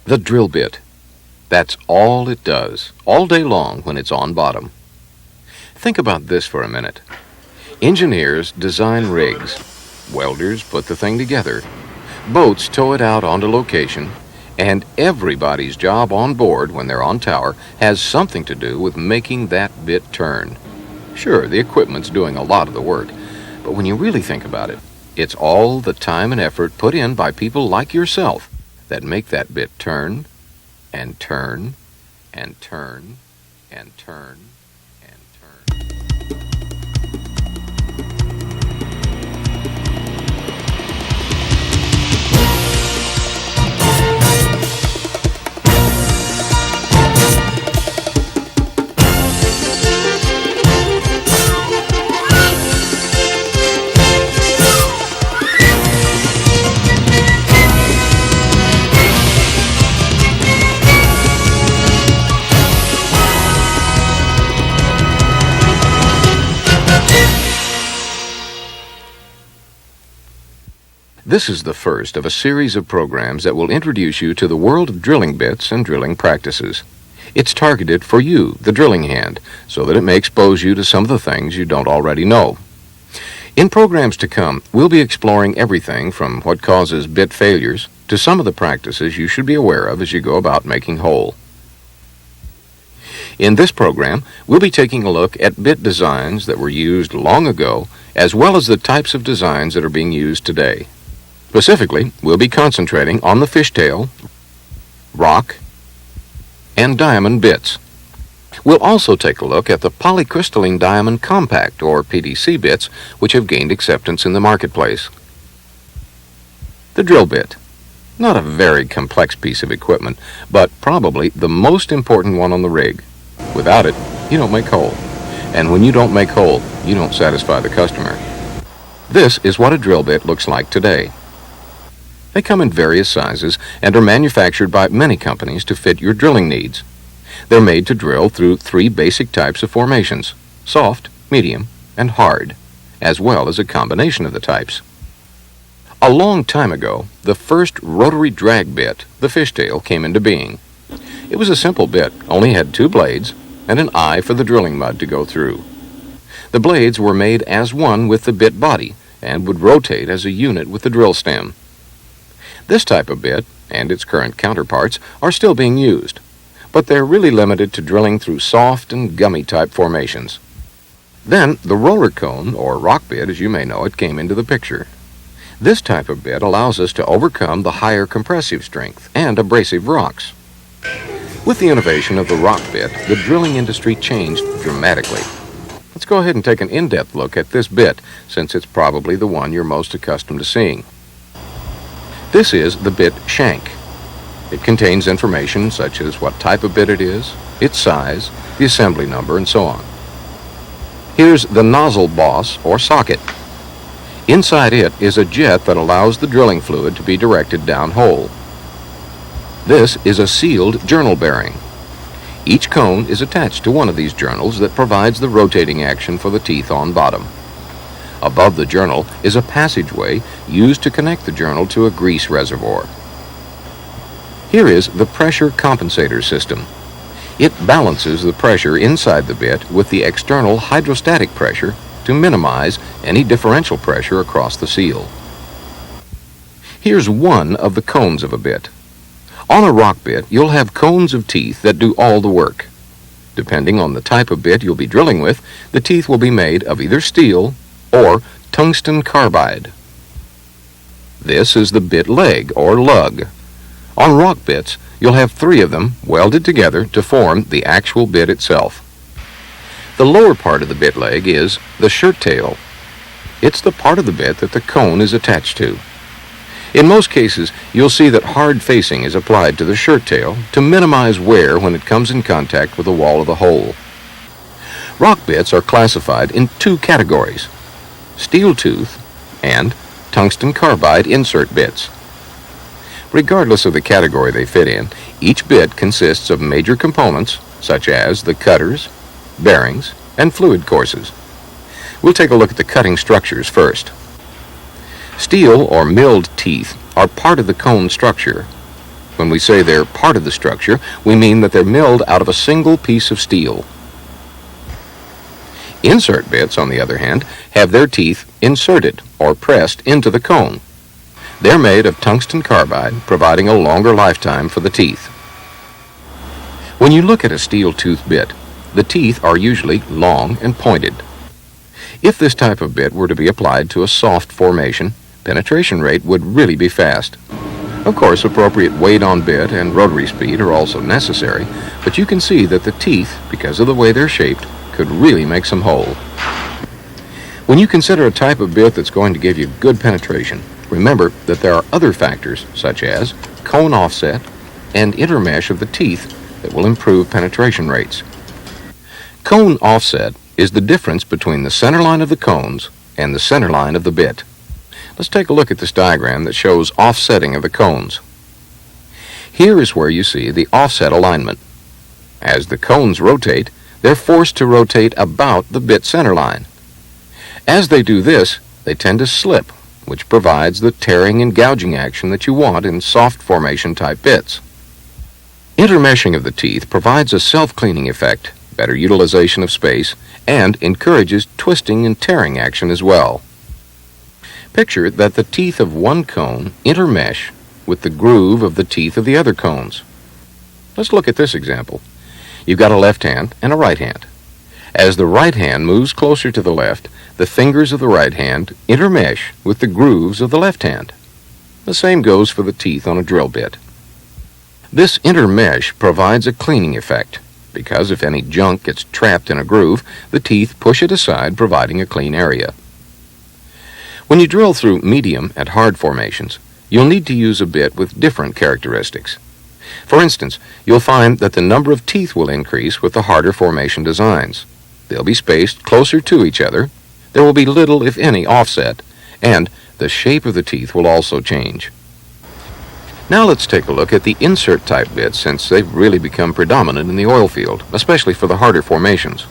The drill bit. That's all it does, all day long when it's on bottom. Think about this for a minute. Engineers design rigs. Welders put the thing together. Boats tow it out onto location. And everybody's job on board when they're on tower has something to do with making that bit turn. Sure, the equipment's doing a lot of the work, but when you really think about it, it's all the time and effort put in by people like yourself that make that bit turn and turn and turn and turn and turn. This is the first of a series of programs that will introduce you to the world of drilling bits and drilling practices. It's targeted for you, the drilling hand, so that it may expose you to some of the things you don't already know. In programs to come, we'll be exploring everything from what causes bit failures to some of the practices you should be aware of as you go about making hole. In this program, we'll be taking a look at bit designs that were used long ago, as well as the types of designs that are being used today. Specifically, we'll be concentrating on the fishtail, rock, and diamond bits. We'll also take a look at the polycrystalline diamond compact, or PDC bits, which have gained acceptance in the marketplace. The drill bit. Not a very complex piece of equipment, but probably the most important one on the rig. Without it, you don't make hole. And when you don't make hole, you don't satisfy the customer. This is what a drill bit looks like today. They come in various sizes and are manufactured by many companies to fit your drilling needs. They're made to drill through three basic types of formations: soft, medium, and hard, as well as a combination of the types. A long time ago, the first rotary drag bit, the fishtail, came into being. It was a simple bit, only had two blades and an eye for the drilling mud to go through. The blades were made as one with the bit body and would rotate as a unit with the drill stem. This type of bit, and its current counterparts, are still being used, but they're really limited to drilling through soft and gummy type formations. Then, the roller cone, or rock bit as you may know it, came into the picture. This type of bit allows us to overcome the higher compressive strength and abrasive rocks. With the innovation of the rock bit, the drilling industry changed dramatically. Let's go ahead and take an in-depth look at this bit, since it's probably the one you're most accustomed to seeing. This is the bit shank. It contains information such as what type of bit it is, its size, the assembly number, and so on. Here's the nozzle boss, or socket. Inside it is a jet that allows the drilling fluid to be directed downhole. This is a sealed journal bearing. Each cone is attached to one of these journals that provides the rotating action for the teeth on bottom. Above the journal is a passageway used to connect the journal to a grease reservoir. Here is the pressure compensator system. It balances the pressure inside the bit with the external hydrostatic pressure to minimize any differential pressure across the seal. Here's one of the cones of a bit. On a rock bit, you'll have cones of teeth that do all the work. Depending on the type of bit you'll be drilling with, the teeth will be made of either steel or tungsten carbide. This is the bit leg, or lug. On rock bits, you'll have three of them welded together to form the actual bit itself. The lower part of the bit leg is the shirt tail. It's the part of the bit that the cone is attached to. In most cases, you'll see that hard facing is applied to the shirt tail to minimize wear when it comes in contact with the wall of the hole. Rock bits are classified in two categories: steel tooth and tungsten carbide insert bits. Regardless of the category they fit in, each bit consists of major components such as the cutters, bearings, and fluid courses. We'll take a look at the cutting structures first. Steel or milled teeth are part of the cone structure. When we say they're part of the structure, we mean that they're milled out of a single piece of steel. Insert bits, on the other hand, have their teeth inserted or pressed into the cone. They're made of tungsten carbide, providing a longer lifetime for the teeth. When you look at a steel tooth bit, the teeth are usually long and pointed. If this type of bit were to be applied to a soft formation, penetration rate would really be fast. Of course, appropriate weight on bit and rotary speed are also necessary, but you can see that the teeth, because of the way they're shaped, could really make some hole. When you consider a type of bit that's going to give you good penetration, remember that there are other factors such as cone offset and intermesh of the teeth that will improve penetration rates. Cone offset is the difference between the center line of the cones and the center line of the bit. Let's take a look at this diagram that shows offsetting of the cones. Here is where you see the offset alignment. As the cones rotate, they're forced to rotate about the bit center line. As they do this, they tend to slip, which provides the tearing and gouging action that you want in soft formation type bits. Intermeshing of the teeth provides a self-cleaning effect, better utilization of space, and encourages twisting and tearing action as well. Picture that the teeth of one cone intermesh with the groove of the teeth of the other cones. Let's look at this example. You've got a left hand and a right hand. As the right hand moves closer to the left, the fingers of the right hand intermesh with the grooves of the left hand. The same goes for the teeth on a drill bit. This intermesh provides a cleaning effect, because if any junk gets trapped in a groove, the teeth push it aside, providing a clean area. When you drill through medium and hard formations, you'll need to use a bit with different characteristics. For instance, you'll find that the number of teeth will increase with the harder formation designs. They'll be spaced closer to each other, there will be little, if any, offset, and the shape of the teeth will also change. Now let's take a look at the insert type bits, since they've really become predominant in the oil field, especially for the harder formations.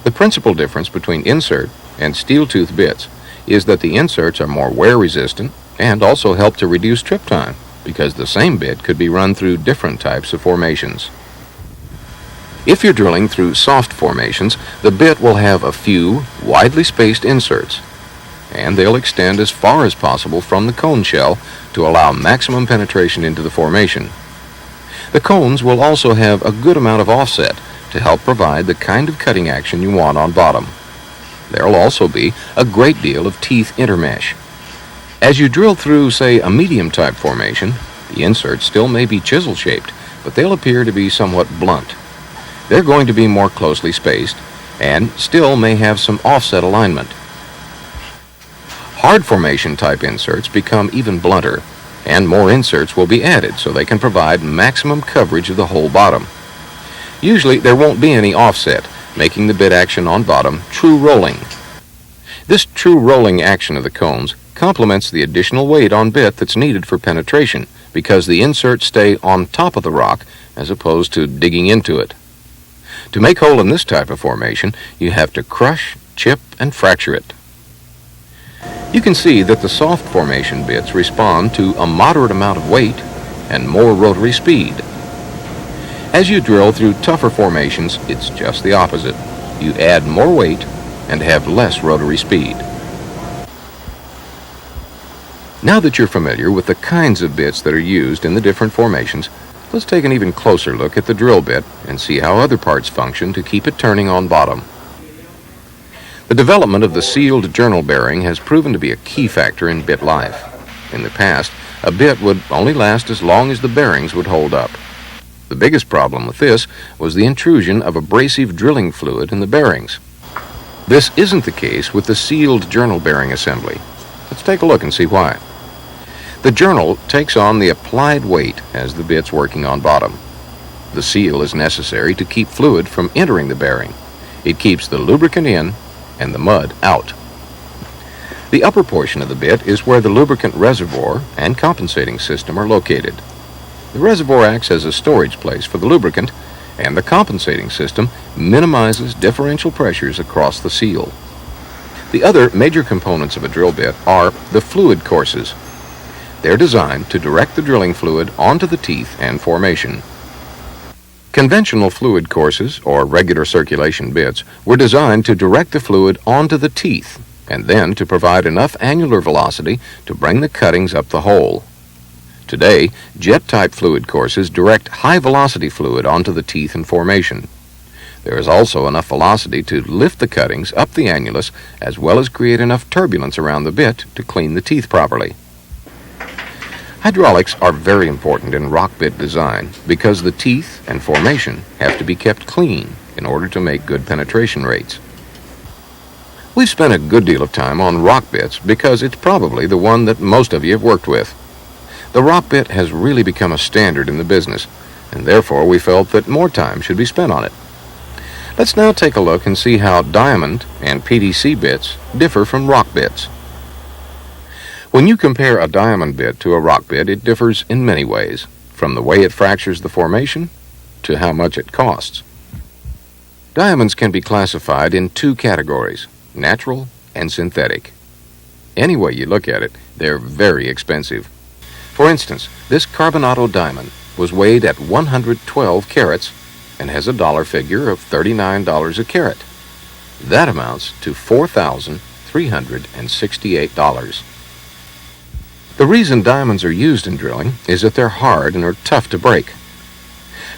The principal difference between insert and steel tooth bits is that the inserts are more wear resistant and also help to reduce trip time, because the same bit could be run through different types of formations. If you're drilling through soft formations, the bit will have a few widely spaced inserts, and they'll extend as far as possible from the cone shell to allow maximum penetration into the formation. The cones will also have a good amount of offset to help provide the kind of cutting action you want on bottom. There'll also be a great deal of teeth intermesh. As you drill through, say, a medium type formation, the inserts still may be chisel shaped, but they'll appear to be somewhat blunt. They're going to be more closely spaced and still may have some offset alignment. Hard formation type inserts become even blunter, and more inserts will be added so they can provide maximum coverage of the whole bottom. Usually there won't be any offset, making the bit action on bottom true rolling. This true rolling action of the cones complements the additional weight on bit that's needed for penetration, because the inserts stay on top of the rock as opposed to digging into it. To make hole in this type of formation, you have to crush, chip, and fracture it. You can see that the soft formation bits respond to a moderate amount of weight and more rotary speed. As you drill through tougher formations, it's just the opposite. You add more weight and have less rotary speed. Now that you're familiar with the kinds of bits that are used in the different formations, let's take an even closer look at the drill bit and see how other parts function to keep it turning on bottom. The development of the sealed journal bearing has proven to be a key factor in bit life. In the past, a bit would only last as long as the bearings would hold up. The biggest problem with this was the intrusion of abrasive drilling fluid in the bearings. This isn't the case with the sealed journal bearing assembly. Let's take a look and see why. The journal takes on the applied weight as the bit's working on bottom. The seal is necessary to keep fluid from entering the bearing. It keeps the lubricant in and the mud out. The upper portion of the bit is where the lubricant reservoir and compensating system are located. The reservoir acts as a storage place for the lubricant, and the compensating system minimizes differential pressures across the seal. The other major components of a drill bit are the fluid courses. They're designed to direct the drilling fluid onto the teeth and formation. Conventional fluid courses, or regular circulation bits, were designed to direct the fluid onto the teeth and then to provide enough angular velocity to bring the cuttings up the hole. Today, jet-type fluid courses direct high-velocity fluid onto the teeth and formation. There is also enough velocity to lift the cuttings up the annulus as well as create enough turbulence around the bit to clean the teeth properly. Hydraulics are very important in rock bit design because the teeth and formation have to be kept clean in order to make good penetration rates. We've spent a good deal of time on rock bits because it's probably the one that most of you have worked with. The rock bit has really become a standard in the business, and therefore we felt that more time should be spent on it. Let's now take a look and see how diamond and PDC bits differ from rock bits. When you compare a diamond bit to a rock bit, it differs in many ways, from the way it fractures the formation to how much it costs. Diamonds can be classified in two categories, natural and synthetic. Any way you look at it, they're very expensive. For instance, this carbonado diamond was weighed at 112 carats and has a dollar figure of $39 a carat. That amounts to $4,368. The reason diamonds are used in drilling is that they're hard and are tough to break.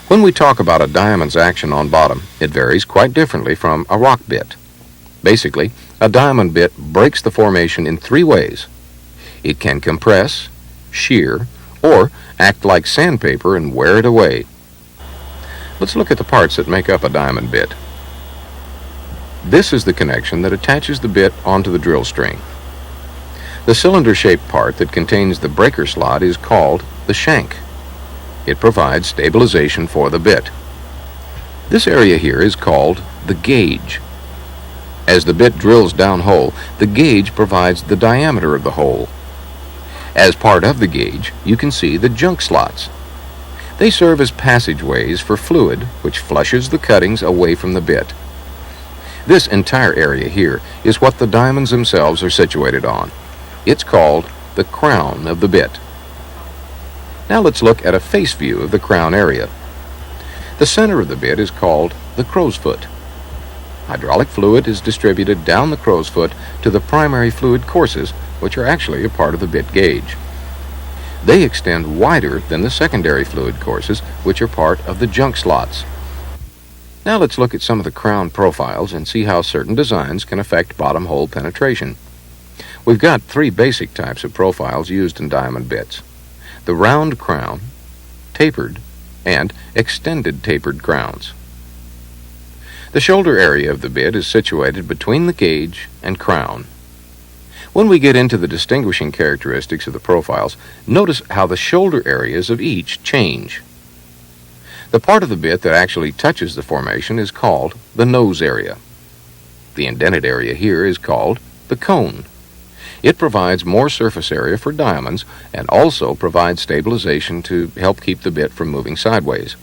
When we talk about a diamond's action on bottom, it varies quite differently from a rock bit. Basically, a diamond bit breaks the formation in three ways. It can compress, shear, or act like sandpaper and wear it away. Let's look at the parts that make up a diamond bit. This is the connection that attaches the bit onto the drill string. The cylinder-shaped part that contains the breaker slot is called the shank. It provides stabilization for the bit. This area here is called the gauge. As the bit drills down hole, the gauge provides the diameter of the hole. As part of the gauge, you can see the junk slots. They serve as passageways for fluid, which flushes the cuttings away from the bit. This entire area here is what the diamonds themselves are situated on. It's called the crown of the bit. Now let's look at a face view of the crown area. The center of the bit is called the crow's foot. Hydraulic fluid is distributed down the crow's foot to the primary fluid courses, which are actually a part of the bit gauge. They extend wider than the secondary fluid courses, which are part of the junk slots. Now let's look at some of the crown profiles and see how certain designs can affect bottom hole penetration. We've got three basic types of profiles used in diamond bits: the round crown, tapered, and extended tapered crowns. The shoulder area of the bit is situated between the gauge and crown. When we get into the distinguishing characteristics of the profiles, notice how the shoulder areas of each change. The part of the bit that actually touches the formation is called the nose area. The indented area here is called the cone. It provides more surface area for diamonds and also provides stabilization to help keep the bit from moving sideways.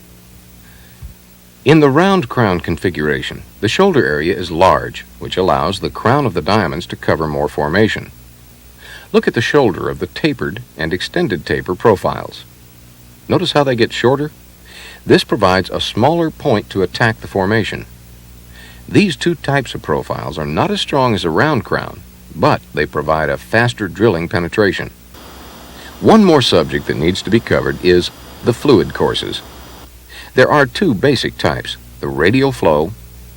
In the round crown configuration, the shoulder area is large, which allows the crown of the diamonds to cover more formation. Look at the shoulder of the tapered and extended taper profiles. Notice how they get shorter? This provides a smaller point to attack the formation. These two types of profiles are not as strong as a round crown, but they provide a faster drilling penetration. One more subject that needs to be covered is the fluid courses. There are two basic types, the radial flow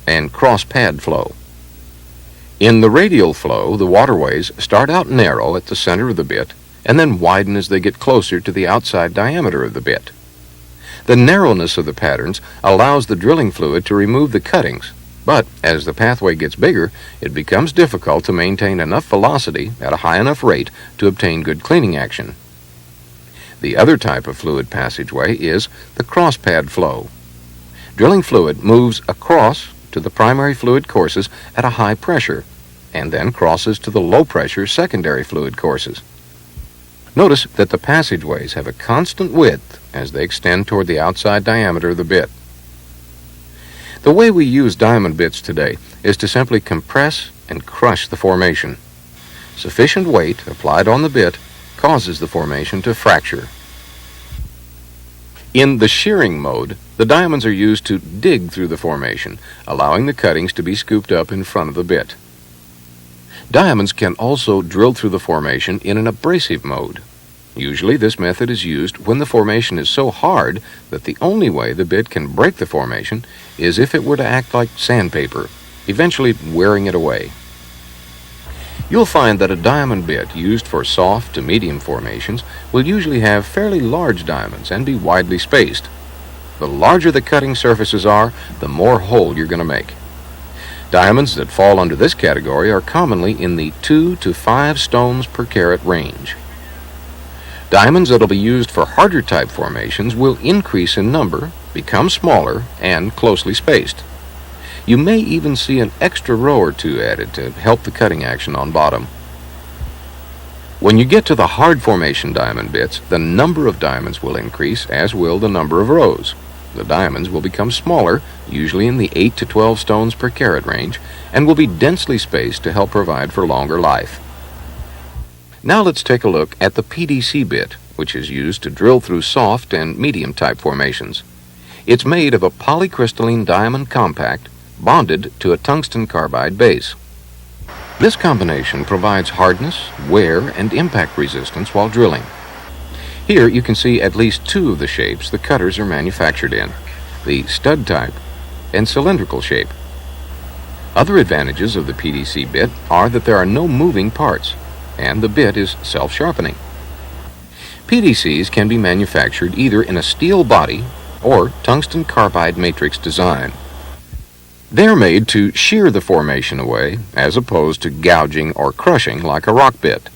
and cross-pad flow. In the radial flow, the waterways start out narrow at the center of the bit and then widen as they get closer to the outside diameter of the bit. The narrowness of the patterns allows the drilling fluid to remove the cuttings, but as the pathway gets bigger, it becomes difficult to maintain enough velocity at a high enough rate to obtain good cleaning action. The other type of fluid passageway is the cross-pad flow. Drilling fluid moves across to the primary fluid courses at a high pressure and then crosses to the low pressure secondary fluid courses. Notice that the passageways have a constant width as they extend toward the outside diameter of the bit. The way we use diamond bits today is to simply compress and crush the formation. Sufficient weight applied on the bit causes the formation to fracture. In the shearing mode, the diamonds are used to dig through the formation, allowing the cuttings to be scooped up in front of the bit. Diamonds can also drill through the formation in an abrasive mode. Usually this method is used when the formation is so hard that the only way the bit can break the formation is if it were to act like sandpaper, eventually wearing it away. You'll find that a diamond bit used for soft to medium formations will usually have fairly large diamonds and be widely spaced. The larger the cutting surfaces are, the more hole you're going to make. Diamonds that fall under this category are commonly in the 2 to 5 stones per carat range. Diamonds that will be used for harder type formations will increase in number, become smaller, and closely spaced. You may even see an extra row or two added to help the cutting action on bottom. When you get to the hard formation diamond bits, the number of diamonds will increase, as will the number of rows. The diamonds will become smaller, usually in the 8 to 12 stones per carat range, and will be densely spaced to help provide for longer life. Now let's take a look at the PDC bit, which is used to drill through soft and medium type formations. It's made of a polycrystalline diamond compact bonded to a tungsten carbide base. This combination provides hardness, wear, and impact resistance while drilling. Here you can see at least two of the shapes the cutters are manufactured in, the stud type and cylindrical shape. Other advantages of the PDC bit are that there are no moving parts, and the bit is self-sharpening. PDCs can be manufactured either in a steel body or tungsten carbide matrix design. They're made to shear the formation away as opposed to gouging or crushing like a rock bit.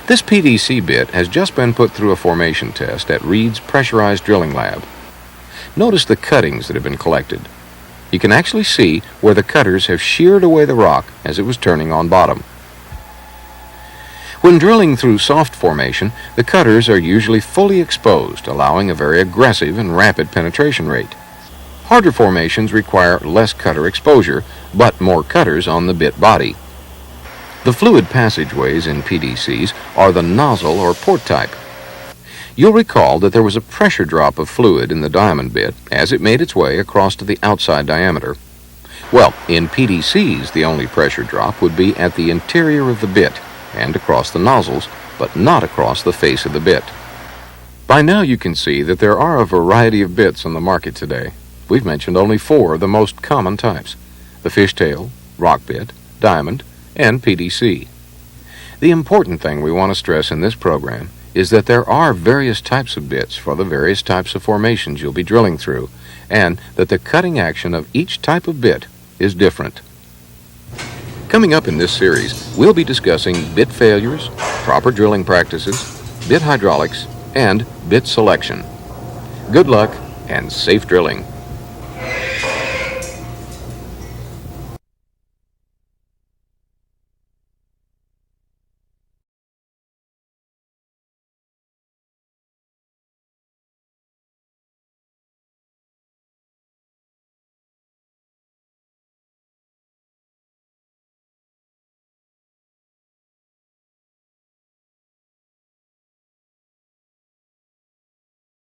This PDC bit has just been put through a formation test at Reed's pressurized drilling lab. Notice the cuttings that have been collected. You can actually see where the cutters have sheared away the rock as it was turning on bottom. When drilling through soft formation, the cutters are usually fully exposed, allowing a very aggressive and rapid penetration rate. Harder formations require less cutter exposure, but more cutters on the bit body. The fluid passageways in PDCs are the nozzle or port type. You'll recall that there was a pressure drop of fluid in the diamond bit as it made its way across to the outside diameter. Well, in PDCs, the only pressure drop would be at the interior of the bit and across the nozzles, but not across the face of the bit. By now you can see that there are a variety of bits on the market today. We've mentioned only 4 of the most common types: the fishtail, rock bit, diamond, and PDC. The important thing we want to stress in this program is that there are various types of bits for the various types of formations you'll be drilling through, and that the cutting action of each type of bit is different. Coming up in this series, we'll be discussing bit failures, proper drilling practices, bit hydraulics, and bit selection. Good luck and safe drilling.